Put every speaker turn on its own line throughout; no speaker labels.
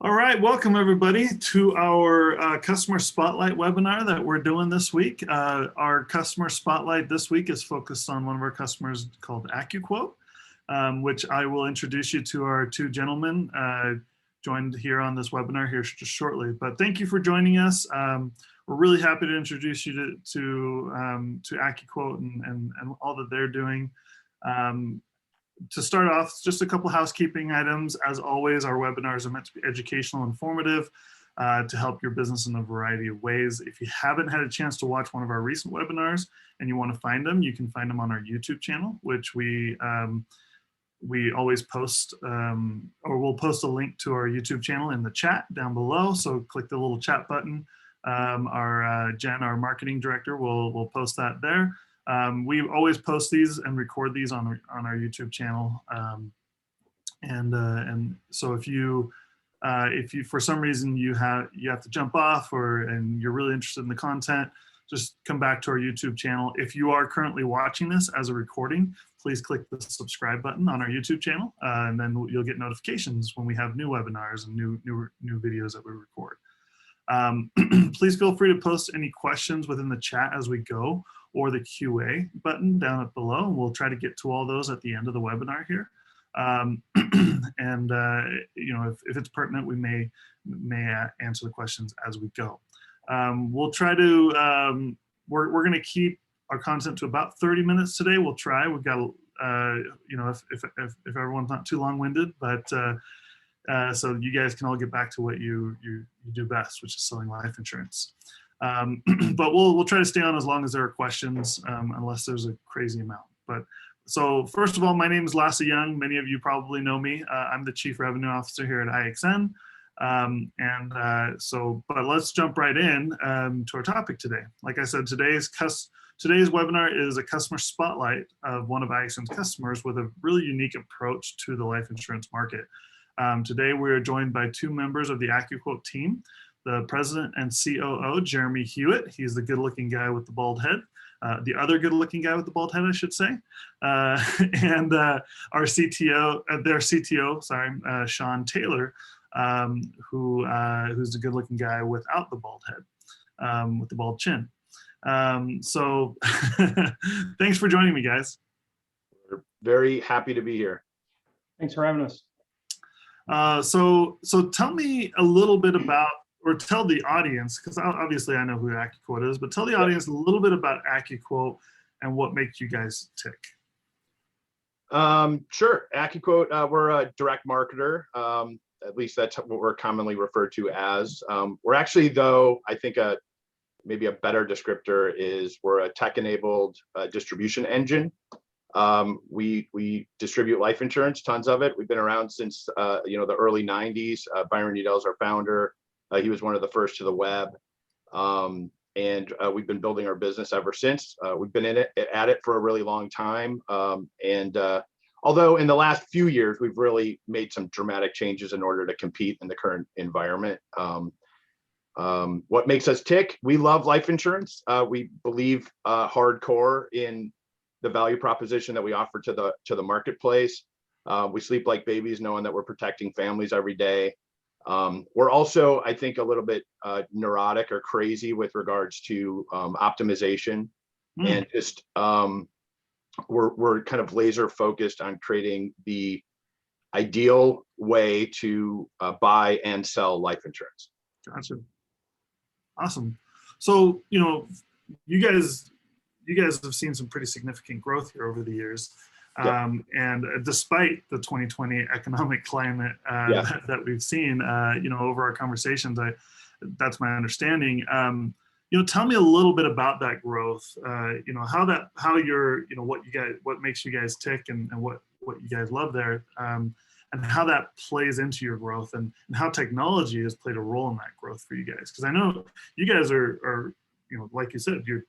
All right, welcome everybody to our Customer Spotlight webinar that we're doing this week. Our Customer Spotlight this week is focused on one of our customers called Accuquote, which I will introduce you to our two gentlemen joined here on this webinar here just shortly. But thank you for joining us. We're really happy to introduce you to Accuquote and all that they're doing. To start off, just a couple housekeeping items. As always, our webinars are meant to be educational and informative to help your business in a variety of ways. If you haven't had a chance to watch one of our recent webinars and you want to find them, you can find them on our YouTube channel, which we always post, or we'll post a link to our YouTube channel in the chat down below. So click the little chat button. Jen, our marketing director, will post that there. We always post these and record these on our YouTube channel, and so if you for some reason you have to jump off and you're really interested in the content, just come back to our YouTube channel. If you are currently watching this as a recording, please click the subscribe button on our YouTube channel, and then you'll get notifications when we have new webinars and new videos that we record. Please feel free to post any questions within the chat as we go, or the QA button down below, and we'll try to get to all those at the end of the webinar here. You know, if it's pertinent, we may answer the questions as we go. We'll try to we're going to keep our content to about 30 minutes today. We'll try. We've got you know, if everyone's not too long-winded, but so you guys can all get back to what you do best, which is selling life insurance. But we'll try to stay on as long as there are questions, unless there's a crazy amount. But so first of all, my name is Lasse Young. Many of you probably know me. I'm the Chief Revenue Officer here at IXN. But let's jump right in to our topic today. Like I said, today's webinar is a customer spotlight of one of IXN's customers with a really unique approach to the life insurance market. Today we are joined by two members of the Accuquote team. The president and COO, Jeremy Hewitt. He's the good-looking guy with the bald head. The other good-looking guy with the bald head, I should say. And our CTO, their CTO, sorry, Sean Taylor, who's the good-looking guy without the bald head, with the bald chin. So thanks for joining me, guys.
We're very happy to be here.
Thanks for having us.
So tell me a little bit about, or tell the audience, because obviously I know who Accuquote is, but tell the audience a little bit about Accuquote and what makes you guys tick.
Sure. Accuquote, we're a direct marketer. At least that's what we're commonly referred to as. We're actually, though, I think maybe a better descriptor is we're a tech-enabled distribution engine. We distribute life insurance, tons of it. We've been around since you know, the early 90s. Byron Udell's our founder. He was one of the first to the web, and we've been building our business ever since. We've been at it for a really long time, although in the last few years we've really made some dramatic changes in order to compete in the current environment. What makes us tick? We love life insurance. We believe hardcore in the value proposition that we offer to the marketplace. We sleep like babies knowing that we're protecting families every day. We're also, I think, a little bit neurotic or crazy with regards to optimization, and just we're kind of laser focused on creating the ideal way to buy and sell life insurance.
Gotcha. Awesome. So, you know, you guys have seen some pretty significant growth here over the years. And despite the 2020 economic climate that we've seen, you know, over our conversations, that's my understanding. You know, tell me a little bit about that growth. You know, what makes you guys tick, and what you guys love there, and how that plays into your growth, and how technology has played a role in that growth for you guys. Because I know you guys are, you know, like you said, you're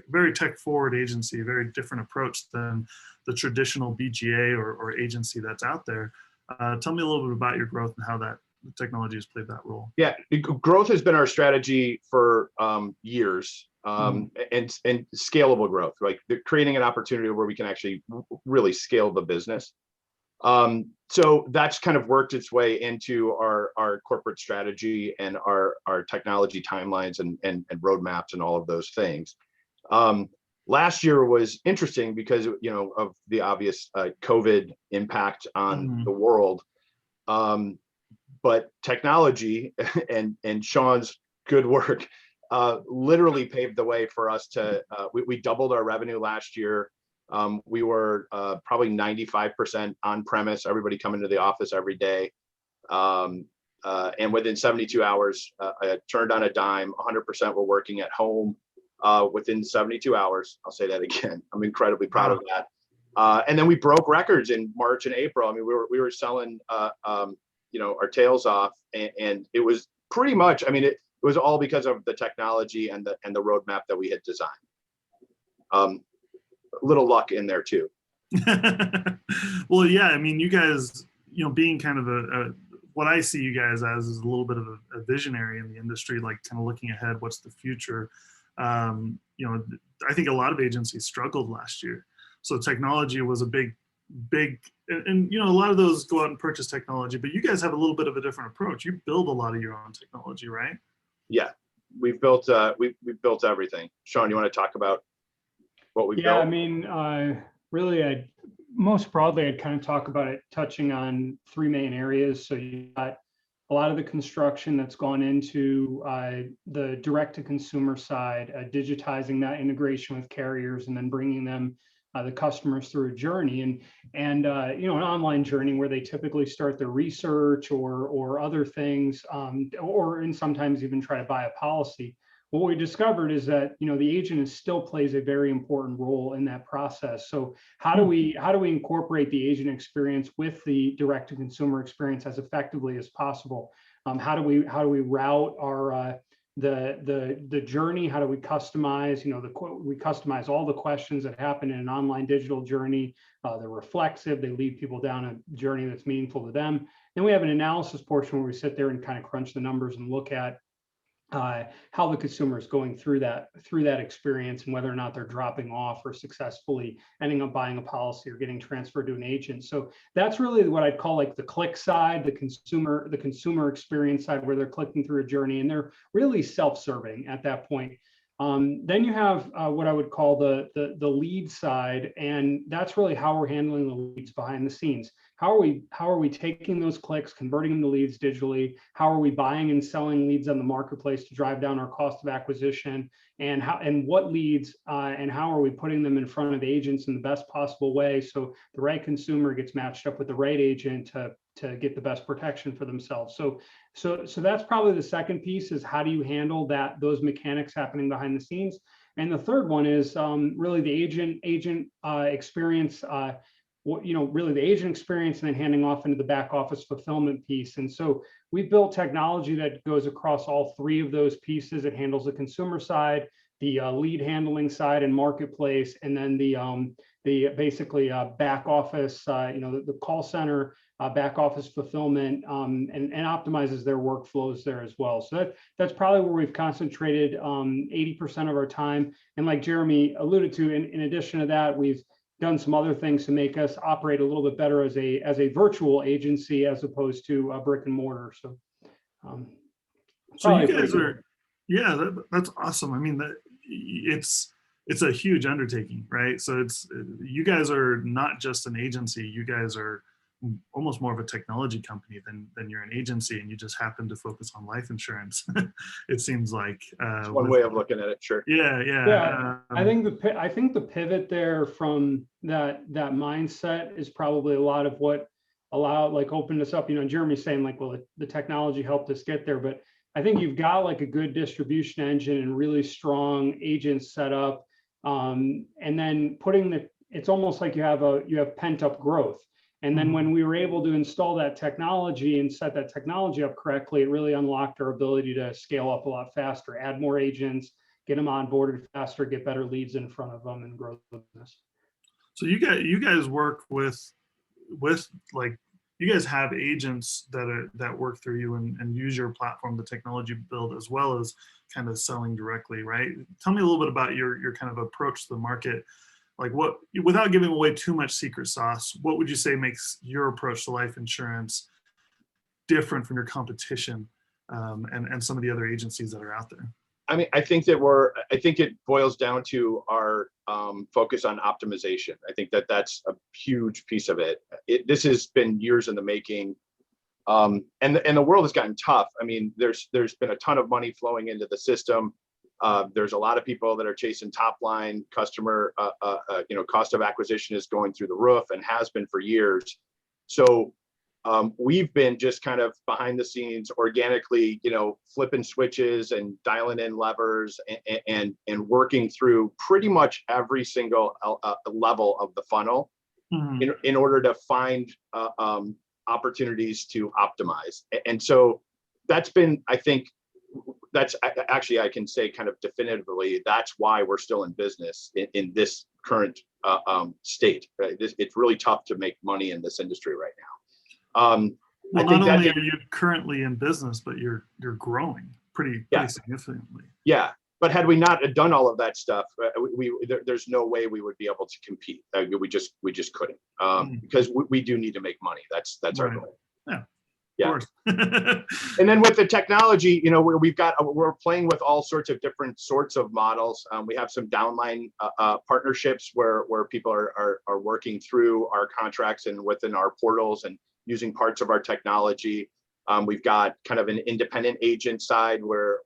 very tech forward agency, very different approach than the traditional BGA or agency that's out there. Tell me a little bit about your growth and how that technology has played that role.
Yeah, growth has been our strategy for years, and scalable growth, like creating an opportunity where we can actually really scale the business. So that's kind of worked its way into our corporate strategy and our technology timelines and roadmaps and all of those things. Last year was interesting because, of the obvious COVID impact on the world. But technology and Sean's good work literally paved the way for us to, we doubled our revenue last year. We were probably 95% on premise, everybody coming to the office every day. And within 72 hours, I turned on a dime, 100% were working at home within 72 hours. I'll say that again. I'm incredibly proud of that. And then we broke records in March and April. I mean, we were selling, our tails off, and it was pretty much, I mean, it was all because of the technology and the roadmap that we had designed. A little luck in there too.
Well, yeah, I mean, you guys, being kind of what I see you guys as is a little bit of a visionary in the industry, like kind of looking ahead, what's the future? I think a lot of agencies struggled last year. So technology was a big, and a lot of those go out and purchase technology, but you guys have a little bit of a different approach. You build a lot of your own technology, right?
Yeah, we've built everything. Sean, you want to talk about what we built?
Yeah, I mean, really, most broadly, I'd kind of talk about it touching on three main areas. So you got a lot of the construction that's gone into the direct-to-consumer side, digitizing that integration with carriers, and then bringing them the customers through a journey, and an online journey where they typically start their research or other things, and sometimes even try to buy a policy. What we discovered is that the agent still plays a very important role in that process. So how do we incorporate the agent experience with the direct-to-consumer experience as effectively as possible? How do we route our the journey? How do we customize? We customize all the questions that happen in an online digital journey. They're reflexive. They lead people down a journey that's meaningful to them. Then we have an analysis portion where we sit there and kind of crunch the numbers and look at how the consumer is going through that experience, and whether or not they're dropping off or successfully ending up buying a policy or getting transferred to an agent. So that's really what I'd call like the click side, the consumer experience side, where they're clicking through a journey and they're really self-serving at that point. Then you have what I would call the lead side, and that's really how we're handling the leads behind the scenes. How are we taking those clicks, converting them to leads digitally? How are we buying and selling leads on the marketplace to drive down our cost of acquisition? And what leads and how are we putting them in front of agents in the best possible way, so the right consumer gets matched up with the right agent to get the best protection for themselves. So that's probably the second piece, is how do you handle those mechanics happening behind the scenes? And the third one is really the agent experience. Really the agent experience, and then handing off into the back office fulfillment piece. And so we've built technology that goes across all three of those pieces. It handles the consumer side, the lead handling side and marketplace, and then the basically back office, the call center, back office fulfillment, and optimizes their workflows there as well. So that's probably where we've concentrated 80% of our time. And like Jeremy alluded to, in addition to that, we've done some other things to make us operate a little bit better as a virtual agency as opposed to a brick and mortar. So
you guys are, yeah, that's awesome. I mean, it's a huge undertaking, right? So you guys are not just an agency. You guys are almost more of a technology company than you're an agency, and you just happen to focus on life insurance. It seems like
one way of looking at it. Sure.
Yeah.
I think the pivot there from that mindset is probably a lot of what opened us up. Jeremy's saying well, the technology helped us get there, but I think you've got like a good distribution engine and really strong agents set up, and then it's almost like you have pent up growth. And then when we were able to install that technology and set that technology up correctly, it really unlocked our ability to scale up a lot faster, add more agents, get them onboarded faster, get better leads in front of them, and grow the business.
So you guys work with like, you guys have agents that work through you and use your platform, the technology build, as well as kind of selling directly, right? Tell me a little bit about your kind of approach to the market. like what, without giving away too much secret sauce, what would you say makes your approach to life insurance different from your competition, and some of the other agencies that are out there?
I mean, I think it boils down to our focus on optimization. I think that's a huge piece of it. This has been years in the making. And the world has gotten tough. I mean, there's been a ton of money flowing into the system. There's a lot of people that are chasing top line customer, cost of acquisition is going through the roof and has been for years. So we've been just kind of behind the scenes organically, flipping switches and dialing in levers and working through pretty much every single level of the funnel in order to find opportunities to optimize. And so that's been, I think, that's actually, I can say kind of definitively, that's why we're still in business in this current state. Right? It's really tough to make money in this industry right now.
Well, not only are you currently in business, but you're growing pretty significantly.
Yeah, but had we not done all of that stuff, there's no way we would be able to compete. We just couldn't, because we do need to make money. That's our goal.
Yeah.
And then with the technology, we're playing with all sorts of different sorts of models. We have some downline partnerships where people are working through our contracts and within our portals and using parts of our technology. We've got kind of an independent agent side where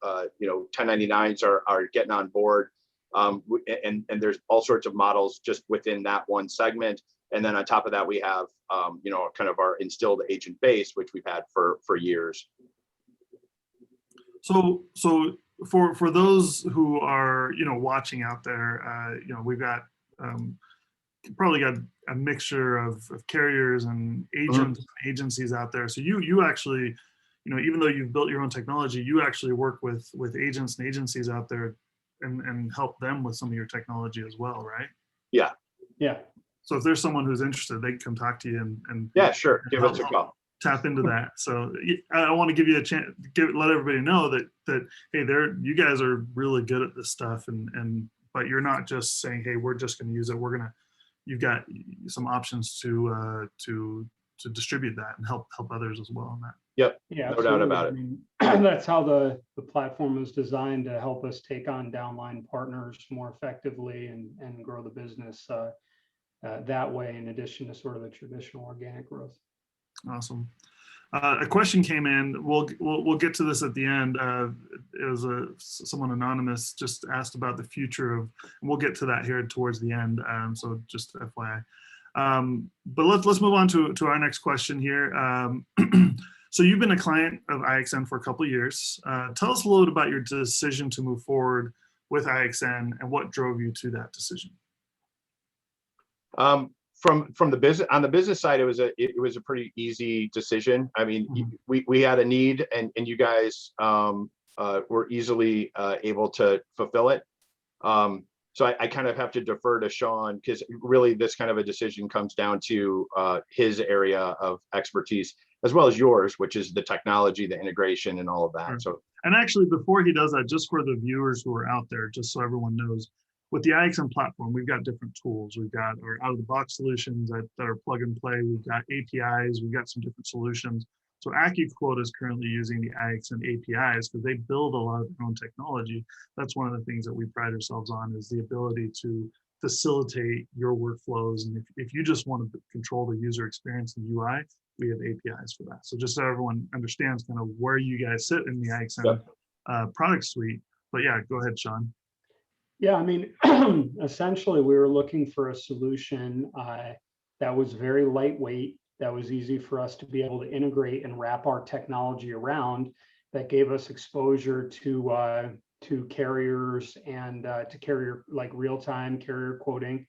1099s are getting on board. And there's all sorts of models just within that one segment. And then on top of that, we have, kind of our instilled agent base, which we've had for years.
So for those who are, watching out there, we've got probably got a mixture of carriers and agents and agencies out there. So you actually, even though you've built your own technology, you actually work with agents and agencies out there and help them with some of your technology as well, right?
Yeah.
Yeah.
So if there's someone who's interested, they can come talk to you and
yeah, sure, give us a call.
Tap into that. So I want to give you a chance, let everybody know that hey, you guys are really good at this stuff, but you're not just saying, hey, we're just going to use it. You've got some options to distribute that and help others as well on that.
Yep.
Yeah,
no doubt about it.
I mean, that's how the platform was designed, to help us take on downline partners more effectively and grow the business that way, in addition to sort of the traditional organic growth.
Awesome. A question came in. We'll get to this at the end. It was someone anonymous just asked about the future of, and we'll get to that here towards the end. So just FYI. But let's move on to our next question here. So you've been a client of IXN for a couple of years. Tell us a little bit about your decision to move forward with IXN and what drove you to that decision.
From the business, on the business side, it was a pretty easy decision. I mean, we had a need, and you guys were easily able to fulfill it. So I kind of have to defer to Sean, because really this kind of a decision comes down to his area of expertise, as well as yours, which is the technology, the integration, and all of that. So,
and actually, before he does that, just for the viewers who are out there, just so everyone knows, with the IXN platform, we've got different tools. We've got our out-of-the-box solutions that are plug and play. We've got APIs. We've got some different solutions. So Accuquote is currently using the IXN APIs because they build a lot of their own technology. That's one of the things that we pride ourselves on, is the ability to facilitate your workflows. And if you just want to control the user experience and UI, we have APIs for that. So just so everyone understands kind of where you guys sit in the IXN product suite. But yeah, go ahead, Sean.
Yeah, I mean, essentially, we were looking for a solution that was very lightweight, that was easy for us to be able to integrate and wrap our technology around, that gave us exposure to carriers and to carrier, like real-time carrier quoting.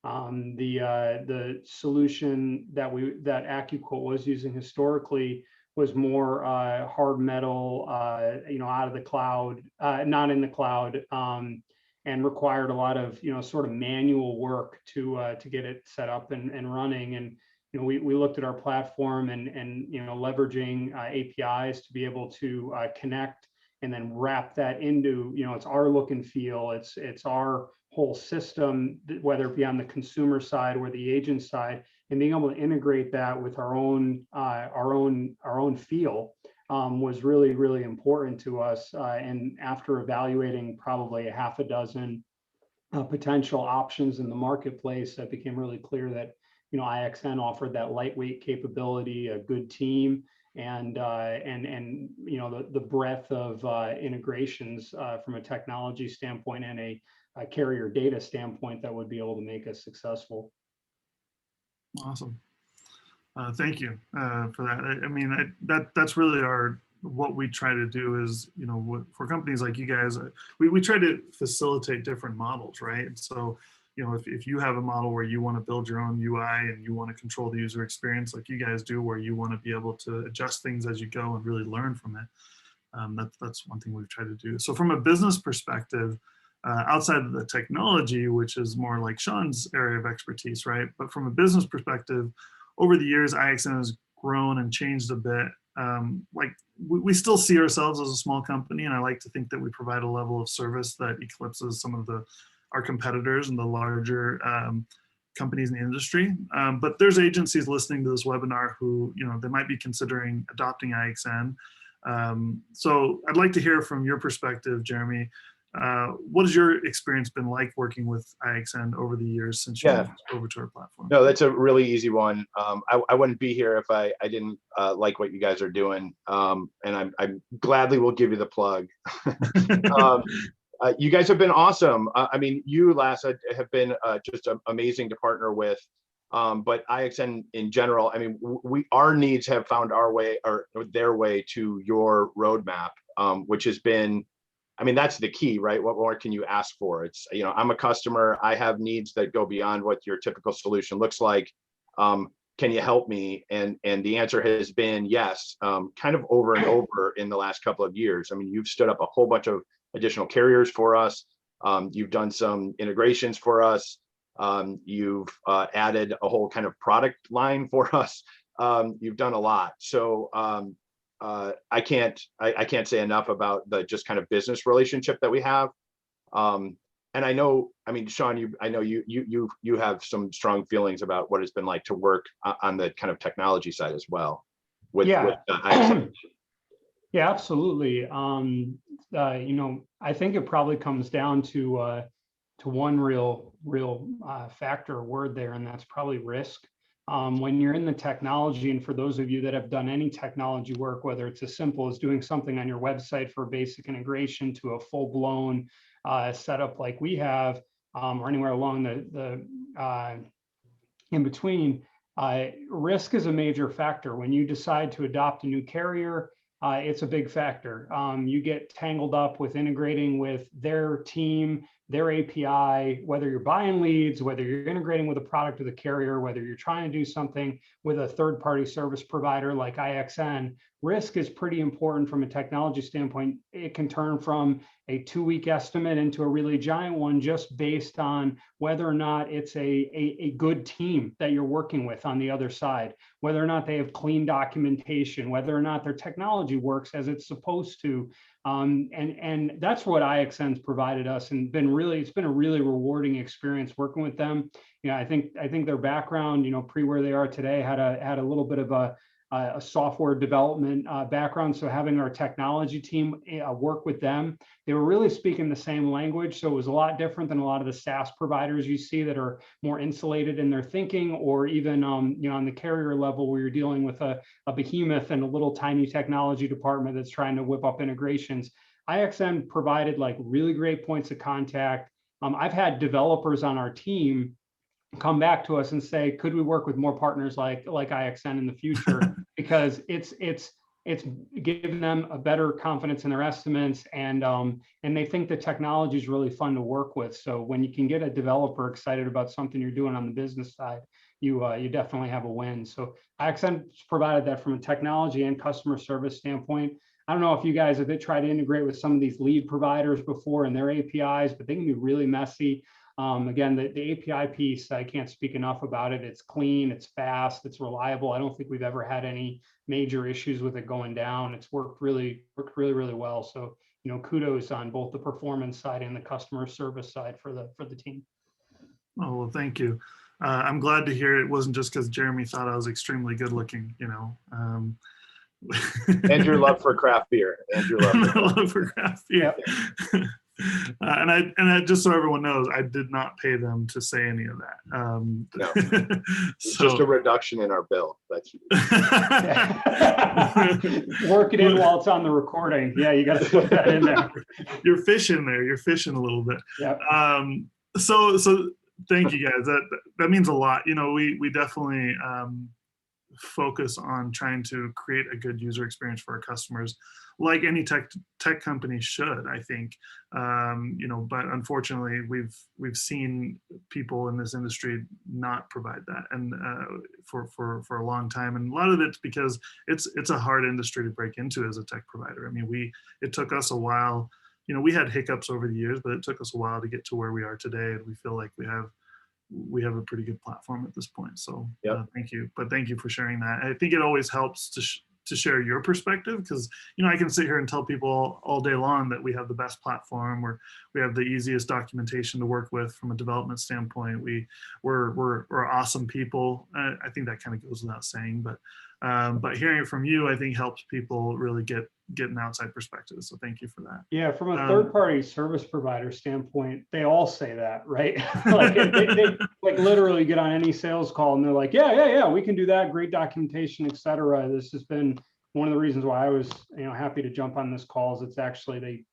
The solution that Accuquote was using historically was more hard metal, out of the cloud, not in the cloud. And required a lot of sort of manual work to get it set up and running. And we looked at our platform and leveraging APIs to be able to connect and then wrap that into it's our look and feel, it's our whole system, whether it be on the consumer side or the agent side, and being able to integrate that with our own feel was really, really important to us. And after evaluating probably a half a dozen potential options in the marketplace, it became really clear that IXN offered that lightweight capability, a good team, and the breadth of integrations from a technology standpoint and a carrier data standpoint that would be able to make us successful.
Awesome. Thank you for that. I mean, that's really what we try to do is, for companies like you guys, we try to facilitate different models, right? So, if you have a model where you want to build your own UI and you want to control the user experience like you guys do, where you want to be able to adjust things as you go and really learn from it, that's one thing we've tried to do. So from a business perspective, outside of the technology, which is more like Sean's area of expertise, right? But from a business perspective, over the years, IXN has grown and changed a bit. We still see ourselves as a small company, and I like to think that we provide a level of service that eclipses some of our competitors and the larger companies in the industry. But there's agencies listening to this webinar who, they might be considering adopting IXN. So I'd like to hear from your perspective, Jeremy. What has your experience been like working with IXN over the years since you moved over to our platform?
No, that's a really easy one. I wouldn't be here if I didn't like what you guys are doing, and I gladly will give you the plug. You guys have been awesome. I mean, you, Lass, have been just amazing to partner with. But IXN in general, I mean, our needs have found our way or their way to your roadmap, which has been, I mean, that's the key, right? What more can you ask for? It's, I'm a customer. I have needs that go beyond what your typical solution looks like. Can you help me? And the answer has been yes, kind of over and over in the last couple of years. I mean, you've stood up a whole bunch of additional carriers for us. You've done some integrations for us. You've added a whole kind of product line for us. You've done a lot. So I can't say enough about the just kind of business relationship that we have. And I know, I mean, Sean, I know you have some strong feelings about what it's been like to work on the kind of technology side as well.
Yeah, absolutely. I think it probably comes down to one real factor word there, and that's probably risk. When you're in the technology, and for those of you that have done any technology work, whether it's as simple as doing something on your website for basic integration to a full-blown setup like we have, or anywhere along the in between, risk is a major factor. When you decide to adopt a new carrier, it's a big factor. You get tangled up with integrating with their team, their API, whether you're buying leads, whether you're integrating with a product or the carrier, whether you're trying to do something with a third-party service provider like IXN. Risk is pretty important from a technology standpoint. It can turn from a 2-week estimate into a really giant one just based on whether or not it's a good team that you're working with on the other side, whether or not they have clean documentation, whether or not their technology works as it's supposed to. And that's what IXN's provided us, and it's been a really rewarding experience working with them. I think their background, pre where they are today, had a little bit of a software development background. So having our technology team work with them, they were really speaking the same language. So it was a lot different than a lot of the SaaS providers you see that are more insulated in their thinking, or even on the carrier level where you're dealing with a behemoth and a little tiny technology department that's trying to whip up integrations. IXN provided like really great points of contact. I've had developers on our team come back to us and say, could we work with more partners like IXN in the future? Because it's giving them a better confidence in their estimates, and they think the technology is really fun to work with. So when you can get a developer excited about something you're doing on the business side, you definitely have a win. So IXN provided that from a technology and customer service standpoint. I don't know if you guys have tried to integrate with some of these lead providers before and their APIs, but they can be really messy. Again, the API piece, I can't speak enough about it. It's clean, it's fast, it's reliable. I don't think we've ever had any major issues with it going down. It's worked really well. So kudos on both the performance side and the customer service side for the team.
Oh, well, thank you. I'm glad to hear it wasn't just because Jeremy thought I was extremely good looking,
And your love for craft beer. And your
love for craft beer.
Yep.
And just so everyone knows, I did not pay them to say any of that.
No, it's just a reduction in our bill. That's
work it in while it's on the recording. Yeah, you got to put that in there.
You're fishing there. You're fishing a little bit.
Yep.
So thank you guys. That means a lot. We definitely focus on trying to create a good user experience for our customers, like any tech company should, I think. But unfortunately, we've seen people in this industry not provide that, and for a long time. And a lot of it's because it's a hard industry to break into as a tech provider. I mean, it took us a while. We had hiccups over the years, but it took us a while to get to where we are today, and we feel like we have a pretty good platform at this point. So
yep.
Thank you. But thank you for sharing that. I think it always helps to share your perspective, because I can sit here and tell people all day long that we have the best platform, we have the easiest documentation to work with from a development standpoint. We're awesome people. I think that kind of goes without saying, but hearing it from you, I think, helps people really get an outside perspective. So thank you for that.
Yeah, from a third-party service provider standpoint, they all say that, right? Like they like literally get on any sales call and they're like, yeah, we can do that. Great documentation, etc. This has been one of the reasons why I was, happy to jump on this call. Is it's actually they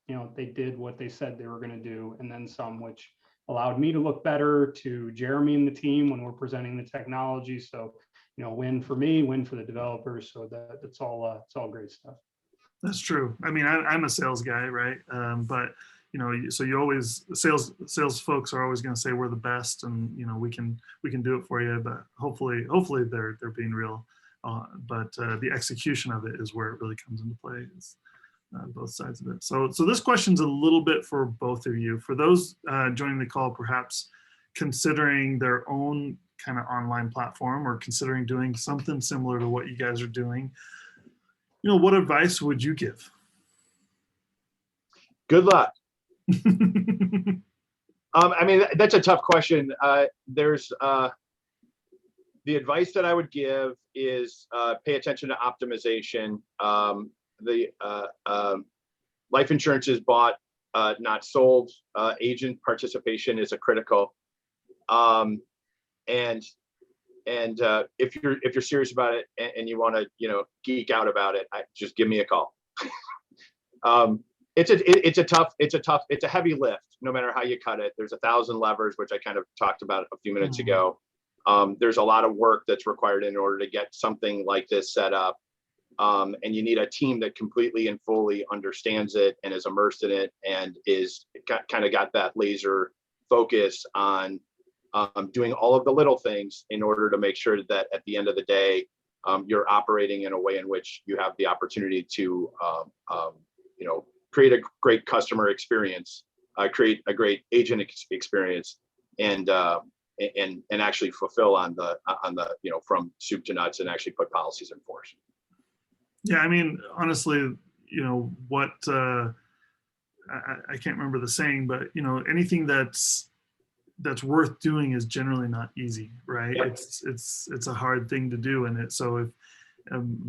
did what they said they were going to do, and then some, which allowed me to look better, to Jeremy and the team when we're presenting the technology. So, win for me, win for the developers. So it's all great stuff.
That's true. I mean, I'm a sales guy, right? But so you always sales folks are always going to say we're the best, and we can do it for you. But hopefully they're being real. But the execution of it is where it really comes into play. Is both sides of it. So this question's a little bit for both of you. For those joining the call, perhaps considering their own kind of online platform, or considering doing something similar to what you guys are doing, what advice would you give?
good luck. I mean, that's a tough question. There's the advice that I would give is pay attention to optimization. Life insurance is bought, not sold. Agent participation is a critical. And if you're serious about it and you want to geek out about it, just give me a call. It's a heavy lift, no matter how you cut it. There's 1,000 levers, which I kind of talked about a few minutes ago. There's a lot of work that's required in order to get something like this set up. And you need a team that completely and fully understands it and is immersed in it, and kind of got that laser focus on doing all of the little things in order to make sure that at the end of the day, you're operating in a way in which you have the opportunity to create a great customer experience, create a great agent experience, and actually fulfill on the from soup to nuts, and actually put policies in force.
Yeah, I mean, honestly, what I can't remember the saying, but anything that's worth doing is generally not easy, right?
Yep.
It's a hard thing to do, and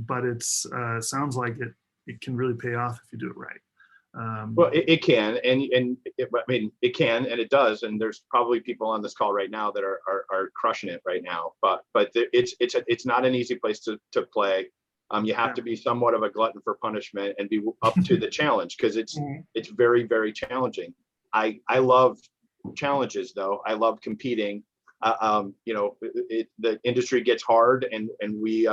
but it's sounds like it can really pay off if you do it right.
Well, it can, it can, and it does. And there's probably people on this call right now that are crushing it right now. But it's not an easy place to play. You have to be somewhat of a glutton for punishment and be up to the challenge, because it's very, very challenging. I love challenges, though. I love competing. The industry gets hard, and we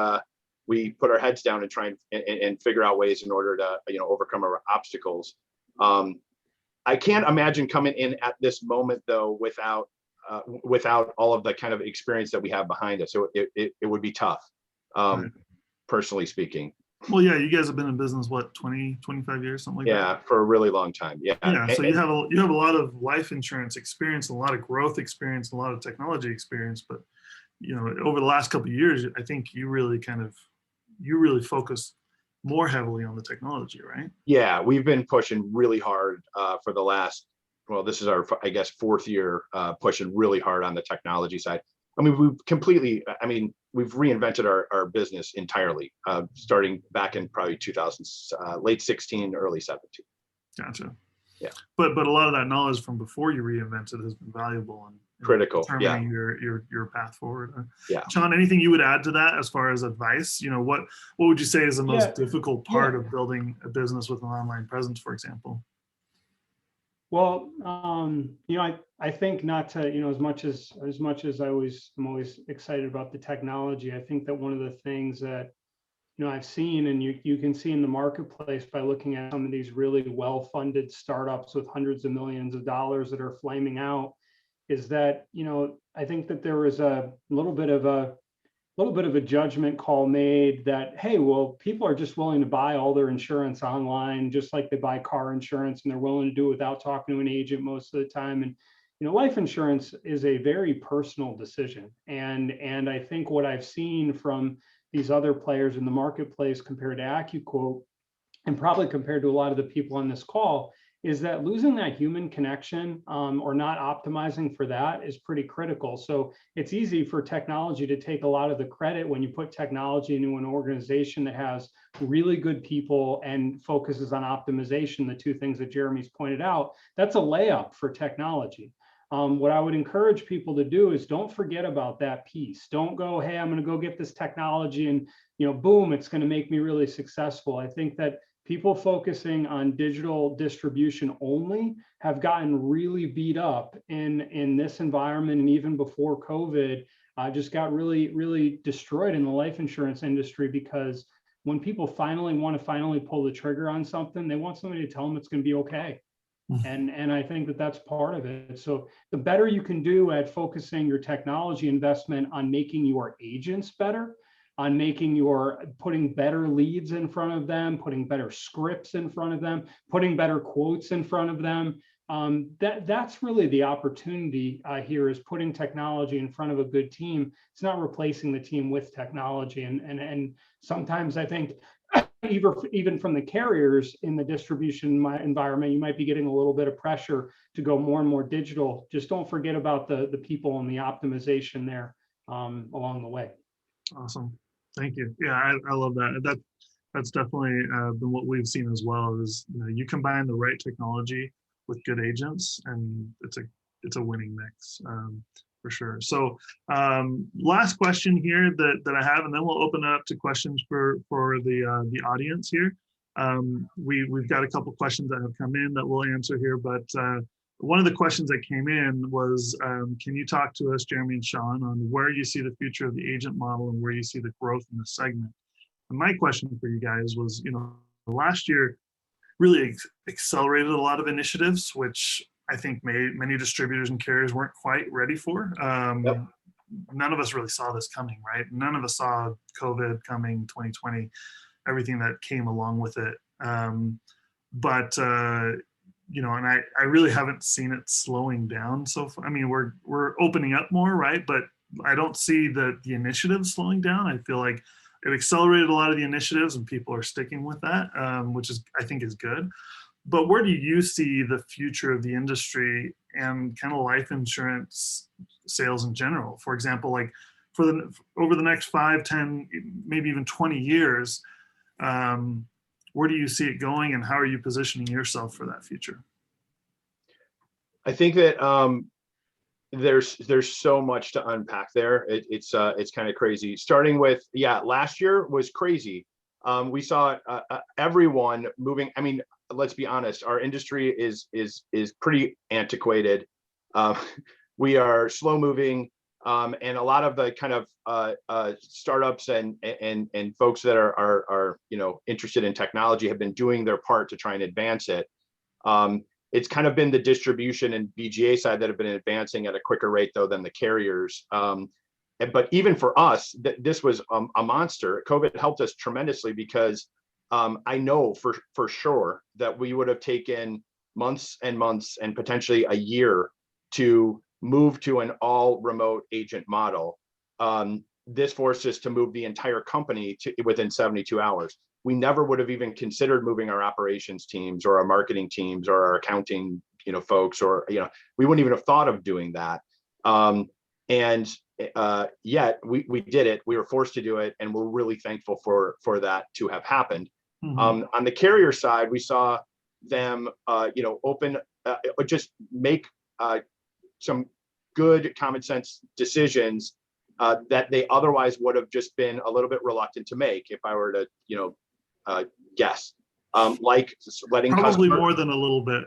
put our heads down and try and figure out ways in order to overcome our obstacles. I can't imagine coming in at this moment, though, without all of the kind of experience that we have behind us. So it would be tough, personally speaking.
Well, yeah, you guys have been in business, what, 20, 25 years, something like that?
Yeah, for a really long time. Yeah.
So you have a lot of life insurance experience, a lot of growth experience, a lot of technology experience, but over the last couple of years, I think you really focused more heavily on the technology, right?
Yeah, we've been pushing really hard for the last, well, this is our, I guess, 4th year pushing really hard on the technology side. I mean, we've reinvented our business entirely, starting back in probably 2000s, late 16, early 17.
Gotcha.
Yeah.
But a lot of that knowledge from before you reinvented has been valuable in
Critical. Yeah.
determining your path forward.
Yeah.
Sean, anything you would add to that as far as advice? You know, what would you say is the most difficult part of building a business with an online presence, for example?
Well, I think not to, as much as I'm always excited about the technology. I think that one of the things that, I've seen, and you can see in the marketplace by looking at some of these really well-funded startups with hundreds of millions of dollars that are flaming out, is that, I think that there was a little bit of a judgment call made that, hey, well, people are just willing to buy all their insurance online, just like they buy car insurance, and they're willing to do it without talking to an agent most of the time. And, life insurance is a very personal decision. And I think what I've seen from these other players in the marketplace compared to Accuquote, and probably compared to a lot of the people on this call, is that losing that human connection or not optimizing for that is pretty critical. So it's easy for technology to take a lot of the credit when you put technology into an organization that has really good people and focuses on optimization, the two things that Jeremy's pointed out. That's a layup for technology. What I would encourage people to do is don't forget about that piece. Don't go, hey, I'm going to go get this technology and, boom, it's going to make me really successful. I think that people focusing on digital distribution only have gotten really beat up in this environment, and even before COVID, just got really, really destroyed in the life insurance industry, because when people want to pull the trigger on something, they want somebody to tell them it's going to be okay. And I think that that's part of it. So the better you can do at focusing your technology investment on making your agents better, on putting better leads in front of them, putting better scripts in front of them, putting better quotes in front of them. That's really the opportunity here, is putting technology in front of a good team. It's not replacing the team with technology. And sometimes I think even from the carriers in the distribution environment, you might be getting a little bit of pressure to go more and more digital. Just don't forget about the people and the optimization there along the way.
Awesome. Thank you. Yeah, I love that. That's definitely been what we've seen as well, is you combine the right technology with good agents, and it's a winning mix for sure. So last question here that I have, and then we'll open it up to questions for the audience here. We've got a couple questions that have come in that we'll answer here, but one of the questions that came in was, can you talk to us, Jeremy and Sean, on where you see the future of the agent model and where you see the growth in the segment? And my question for you guys was, last year really accelerated a lot of initiatives, which I think many distributors and carriers weren't quite ready for.
Yep.
None of us really saw this coming, right? None of us saw COVID coming, 2020, everything that came along with it. And I really haven't seen it slowing down so far. I mean, we're opening up more, right? But I don't see the initiatives slowing down. I feel like it accelerated a lot of the initiatives, and people are sticking with that, which I think is good. But where do you see the future of the industry and kind of life insurance sales in general? For example, like over the next 5, 10, maybe even 20 years, where do you see it going, and how are you positioning yourself for that future?
I think that there's so much to unpack there. It's kind of crazy. Starting with, last year was crazy. We saw everyone moving. I mean, let's be honest, our industry is pretty antiquated. We are slow moving, and a lot of the kind of startups and folks that are interested in technology have been doing their part to try and advance it. It's kind of been the distribution and BGA side that have been advancing at a quicker rate, though, than the carriers. But even for us, this was a monster. COVID helped us tremendously, because I know for sure that we would have taken months and months and potentially a year to move to an all remote agent model. this forced us to move the entire company to within 72 hours. We never would have even considered moving our operations teams or our marketing teams or our accounting, folks, or, we wouldn't even have thought of doing that. Yet we did it. We were forced to do it, and we're really thankful for that to have happened. On the carrier side, we saw them, open, just make some good common sense decisions that they otherwise would have just been a little bit reluctant to make, if I were to, guess. Like letting
probably more than a little bit.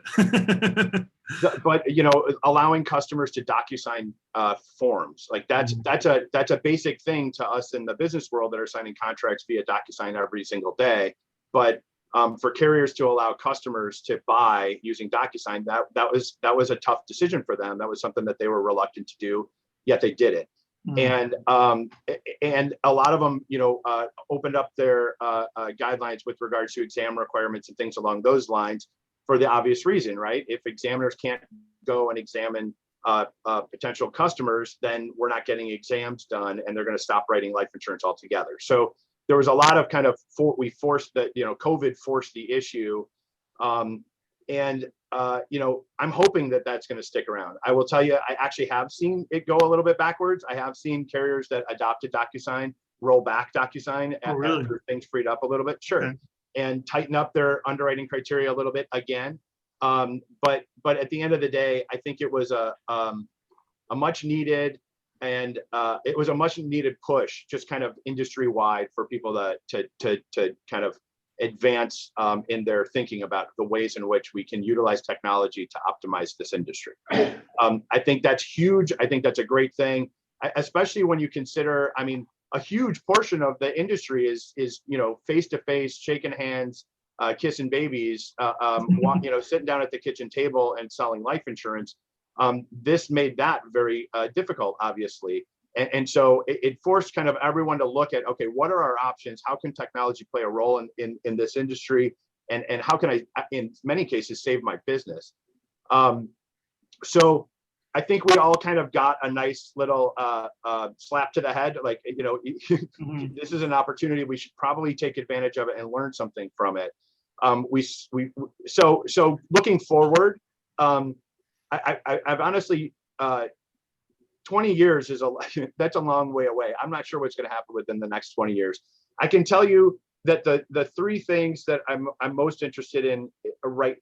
But allowing customers to DocuSign forms, like that's a basic thing to us in the business world that are signing contracts via DocuSign every single day. But for carriers to allow customers to buy using DocuSign, that was a tough decision for them. That was something that they were reluctant to do, yet they did it. And a lot of them, opened up their guidelines with regards to exam requirements and things along those lines, for the obvious reason, right? If examiners can't go and examine potential customers, then we're not getting exams done, and they're going to stop writing life insurance altogether. So there was a lot of kind of we forced that, COVID forced the issue. I'm hoping that that's going to stick around. I will tell you, I actually have seen it go a little bit backwards. I have seen carriers that adopted DocuSign roll back DocuSign after things freed up a little bit. Sure. Okay. And tighten up their underwriting criteria a little bit again. But at the end of the day, I think it was a much needed, and it was a much needed push, just kind of industry wide, for people to kind of advance in their thinking about the ways in which we can utilize technology to optimize this industry. I think that's huge. I think that's a great thing, especially when you consider, a huge portion of the industry is face-to-face, shaking hands, kissing babies, sitting down at the kitchen table and selling life insurance. This made that very difficult, obviously. And so it forced kind of everyone to look at, okay, what are our options? How can technology play a role in this industry? And how can I, in many cases, save my business? So I think we all kind of got a nice little slap to the head. Like, this is an opportunity. We should probably take advantage of it and learn something from it. So looking forward, I've honestly, 20 years that's a long way away. I'm not sure what's going to happen within the next 20 years. I can tell you that the three things that I'm most interested in right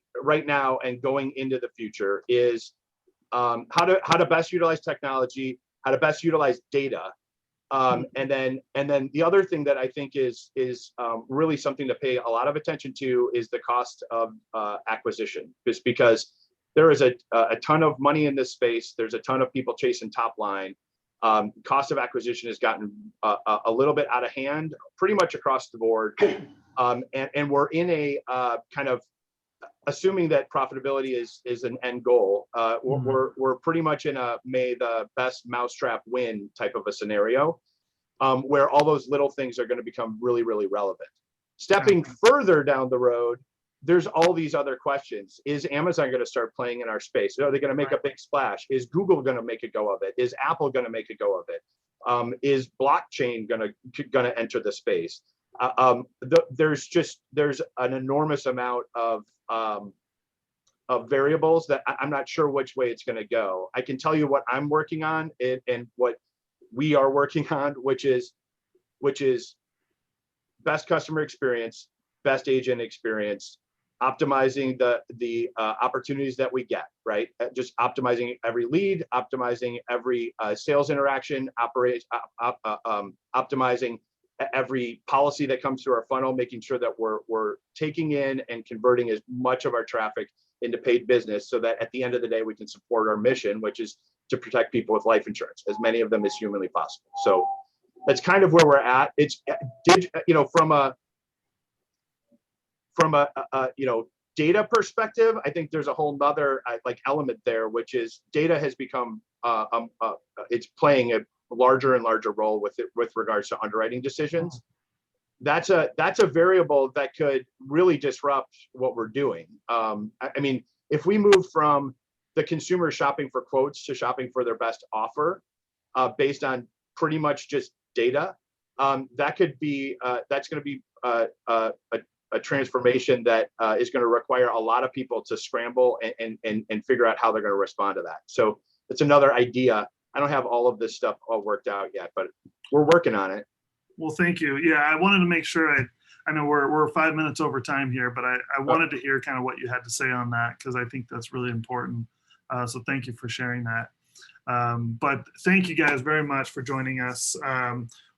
now and going into the future is how to best utilize technology, how to best utilize data, and then the other thing that I think is really something to pay a lot of attention to is the cost of acquisition, just because there is a ton of money in this space. There's a ton of people chasing top line. Cost of acquisition has gotten a little bit out of hand, pretty much across the board. And we're in a kind of, assuming that profitability is an end goal, we're pretty much in a may the best mousetrap win type of a scenario, where all those little things are going to become really, really relevant. Stepping further down the road, there's all these other questions. Is Amazon going to start playing in our space? Are they going to make a big splash? Is Google going to make a go of it? Is Apple going to make a go of it? Is blockchain going to enter the space? There's an enormous amount of variables that I'm not sure which way it's going to go. I can tell you what I'm working on and what we are working on, which is best customer experience, best agent experience, optimizing the opportunities that we get, right? Just optimizing every lead, optimizing every sales interaction, optimizing every policy that comes through our funnel, making sure that we're taking in and converting as much of our traffic into paid business, so that at the end of the day, we can support our mission, which is to protect people with life insurance, as many of them as humanly possible. So that's kind of where we're at. It's, from a data perspective, I think there's a whole nother element there, which is data has become it's playing a larger and larger role with regards to underwriting decisions. That's a variable that could really disrupt what we're doing. If we move from the consumer shopping for quotes to shopping for their best offer, based on pretty much just data, that could be that's going to be a transformation that is going to require a lot of people to scramble and figure out how they're going to respond to that. So it's another idea. I don't have all of this stuff all worked out yet, but we're working on it.
Well, thank you. Yeah, I wanted to make sure I know we're 5 minutes over time here, but I wanted to hear kind of what you had to say on that, because I think that's really important. So thank you for sharing that. But thank you guys very much for joining us.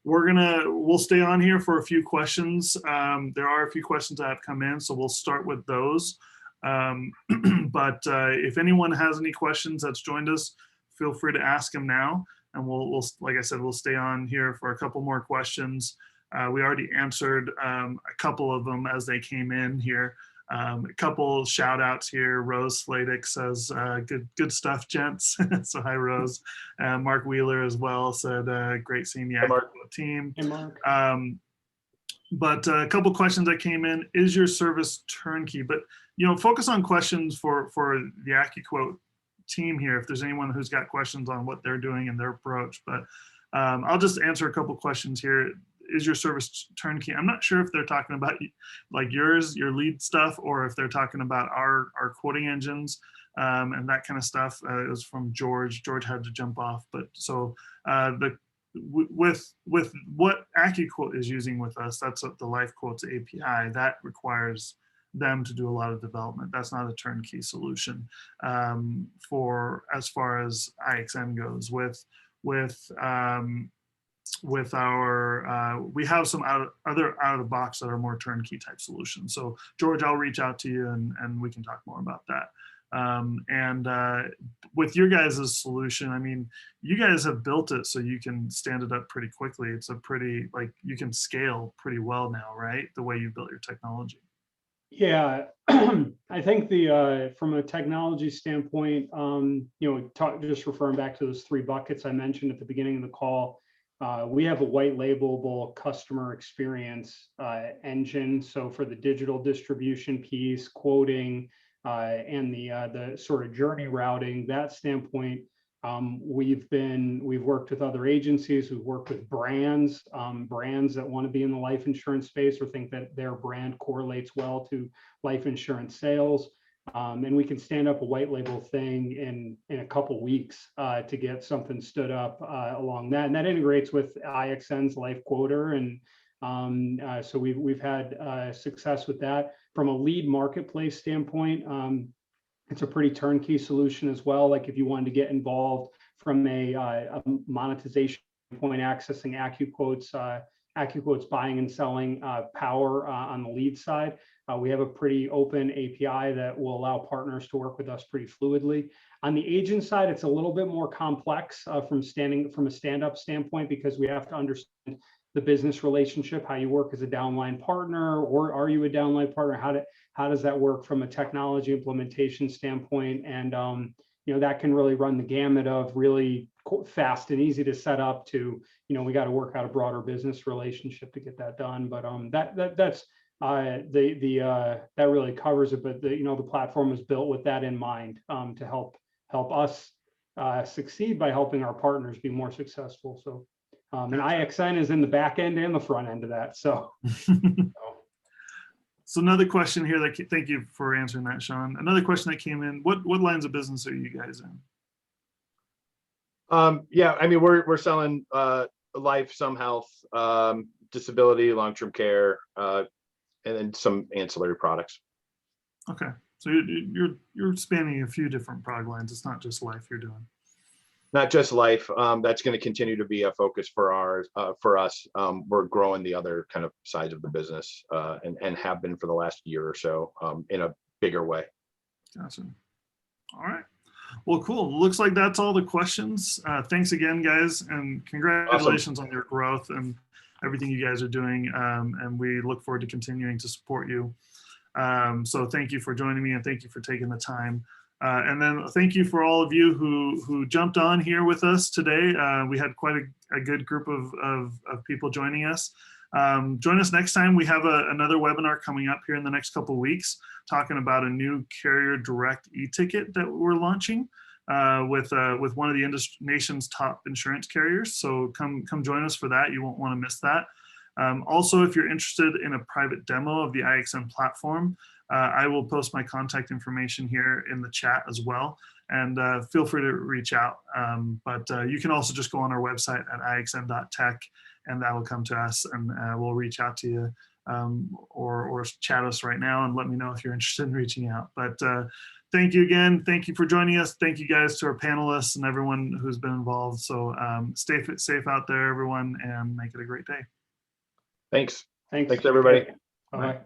We'll stay on here for a few questions. There are a few questions that have come in, so we'll start with those. But if anyone has any questions that's joined us, feel free to ask them now. And we'll like I said, we'll stay on here for a couple more questions. We already answered a couple of them as they came in here. A couple shout outs here. Rose Sladek says, good stuff, gents. So hi, Rose. Mark Wheeler as well said, great seeing the Accuquote team.
Hey, Mark.
But a couple questions that came in. Is your service turnkey? But, focus on questions for the Accuquote team here, if there's anyone who's got questions on what they're doing and their approach. But I'll just answer a couple questions here. Is your service turnkey? I'm not sure if they're talking about like your lead stuff, or if they're talking about our quoting engines and that kind of stuff. It was from George. George had to jump off, but so with what Accuquote is using with us, that's the Life Quotes API that requires them to do a lot of development. That's not a turnkey solution for as far as IXN goes. With our, we have some other out of the box that are more turnkey type solutions. So George, I'll reach out to you and we can talk more about that. With your guys' solution, I mean, you guys have built it so you can stand it up pretty quickly. It's a pretty, you can scale pretty well now, right? The way you built your technology.
Yeah, I think from a technology standpoint, just referring back to those 3 buckets I mentioned at the beginning of the call, we have a white labelable customer experience engine. So for the digital distribution piece, quoting, and the sort of journey routing, that standpoint, we've worked with other agencies, we've worked with brands that want to be in the life insurance space or think that their brand correlates well to life insurance sales. And we can stand up a white label thing in a couple weeks to get something stood up along that. And that integrates with IXN's Life Quoter. And so we've had success with that. From a lead marketplace standpoint, it's a pretty turnkey solution as well. Like if you wanted to get involved from a monetization point, accessing Accuquote's buying and selling power on the lead side, we have a pretty open API that will allow partners to work with us pretty fluidly. On the agent side, it's a little bit more complex from a stand-up standpoint, because we have to understand the business relationship, how you work as a downline partner, or are you a downline partner? How does that work from a technology implementation standpoint? And that can really run the gamut of really fast and easy to set up to, we got to work out a broader business relationship to get that done. But that's that really covers it. But the platform was built with that in mind to help us succeed by helping our partners be more successful. So. And IXN is in the back end and the front end of that. So,
So another question here thank you for answering that, Sean. Another question that came in: What lines of business are you guys in?
Yeah, I mean, we're selling life, some health, disability, long-term care, and then some ancillary products.
Okay, so you're spanning a few different product lines. It's not just life you're doing.
Not just life. That's going to continue to be a focus for us. We're growing the other kind of sides of the business and have been for the last year or so in a bigger way.
Gotcha. All right. Well, cool. Looks like that's all the questions. Thanks again, guys, and congratulations on your growth and everything you guys are doing. And we look forward to continuing to support you. So thank you for joining me, and thank you for taking the time. And then thank you for all of you who jumped on here with us today. We had quite a good group of people joining us. Join us next time. We have another webinar coming up here in the next couple of weeks, talking about a new carrier direct e-ticket that we're launching. with one of the nation's top insurance carriers. So come join us for that. You won't want to miss that. Also, if you're interested in a private demo of the IXN platform, I will post my contact information here in the chat as well. And feel free to reach out. But you can also just go on our website at ixn.tech, and that'll come to us, and we'll reach out to you or chat us right now and let me know if you're interested in reaching out. But thank you again. Thank you for joining us. Thank you guys to our panelists and everyone who's been involved. So stay safe out there, everyone, and make it a great day.
Thanks.
Thanks.
Thanks, everybody.
Bye.